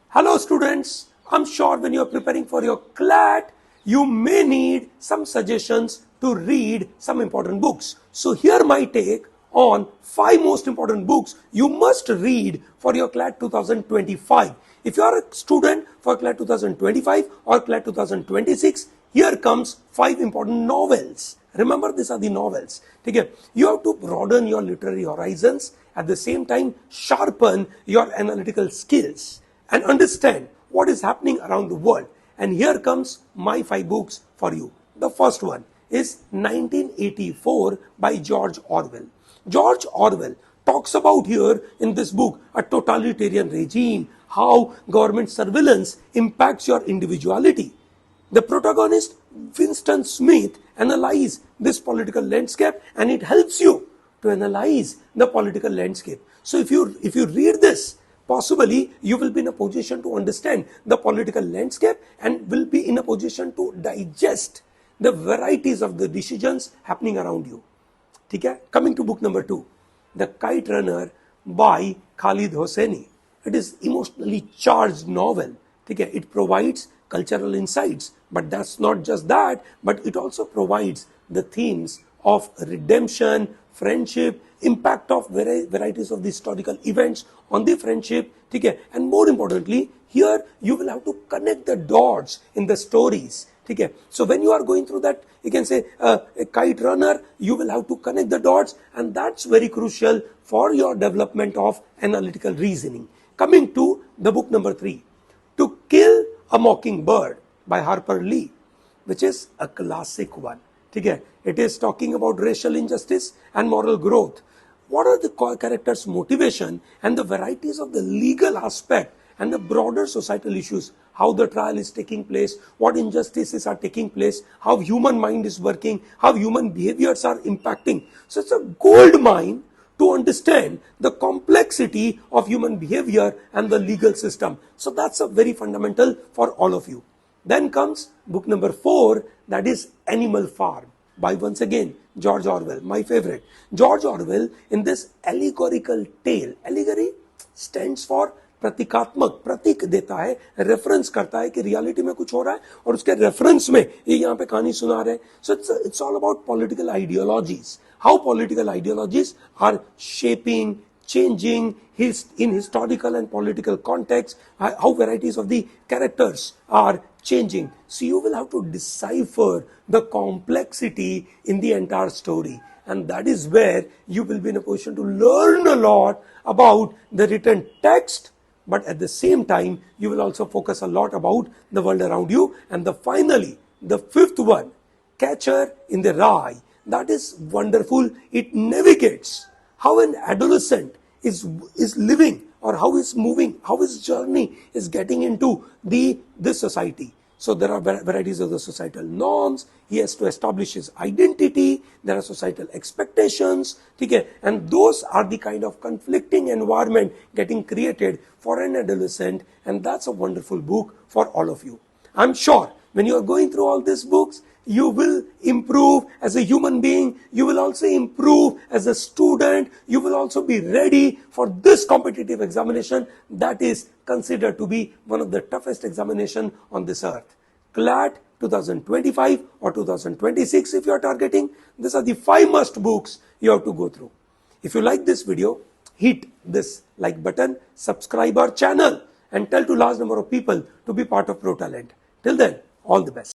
Hello students, I'm sure when you're preparing for your CLAT, you may need some suggestions to read some important books. So here my take on 5 most important books you must read for your CLAT 2025. If you are a student for CLAT 2025 or CLAT 2026, here comes 5 important novels. Remember, these are the novels. Okay? You have to broaden your literary horizons, at the same time sharpen your analytical skills and understand what is happening around the world. And here comes my 5 books for you. The first one is 1984 by George Orwell. George Orwell talks about here in this book a totalitarian regime, how government surveillance impacts your individuality. The protagonist, Winston Smith, analyzes this political landscape, and it helps you to analyze the political landscape. So if you read this, possibly you will be in a position to understand the political landscape and will be in a position to digest the varieties of the decisions happening around you. Okay? Coming to book number 2, The Kite Runner by Khalid Hosseini. It is emotionally charged novel. Okay? It provides cultural insights, but that's not just that, but it also provides the themes of redemption, friendship, impact of varieties of the historical events on the friendship. Okay? And more importantly, here you will have to connect the dots in the stories. Okay? So when you are going through that, you can say a Kite Runner, you will have to connect the dots, and that's very crucial for your development of analytical reasoning. Coming to the book number 3, To Kill a Mockingbird by Harper Lee, which is a classic one. Okay? It is talking about racial injustice and moral growth. What are the characters' motivation and the varieties of the legal aspect and the broader societal issues, how the trial is taking place, what injustices are taking place, how human mind is working, how human behaviors are impacting. So it's a gold mine to understand the complexity of human behavior and the legal system. So that's a very fundamental for all of you. Then comes book number 4, that is Animal Farm by, once again, George Orwell, my favorite. George Orwell, in this allegorical tale, allegory stands for प्रतीकात्मक, प्रतीक देता है, reference करता है कि reality में कुछ हो रहा है और उसके रेफरेंस में ये यहाँ पे कहानी सुना रहे हैं. So it's all about political ideologies, how political ideologies are shaping, changing in historical and political context, how varieties of the characters are changing. So you will have to decipher the complexity in the entire story, and that is where you will be in a position to learn a lot about the written text, but at the same time you will also focus a lot about the world around you. And finally, the 5th one, Catcher in the Rye, that is wonderful. It navigates how an adolescent is living, or how is moving, how his journey is getting into this society. So there are varieties of the societal norms. He has to establish his identity. There are societal expectations. Okay? And those are the kind of conflicting environment getting created for an adolescent. And that's a wonderful book for all of you. I'm sure when you are going through all these books, you will improve as a human being. You will also improve as a student. You will also be ready for this competitive examination that is considered to be one of the toughest examination on this earth. CLAT 2025 or 2026 if you are targeting. These are the 5 must books you have to go through. If you like this video, hit this like button, subscribe our channel, and tell to large number of people to be part of ProTalent. Till then, all the best.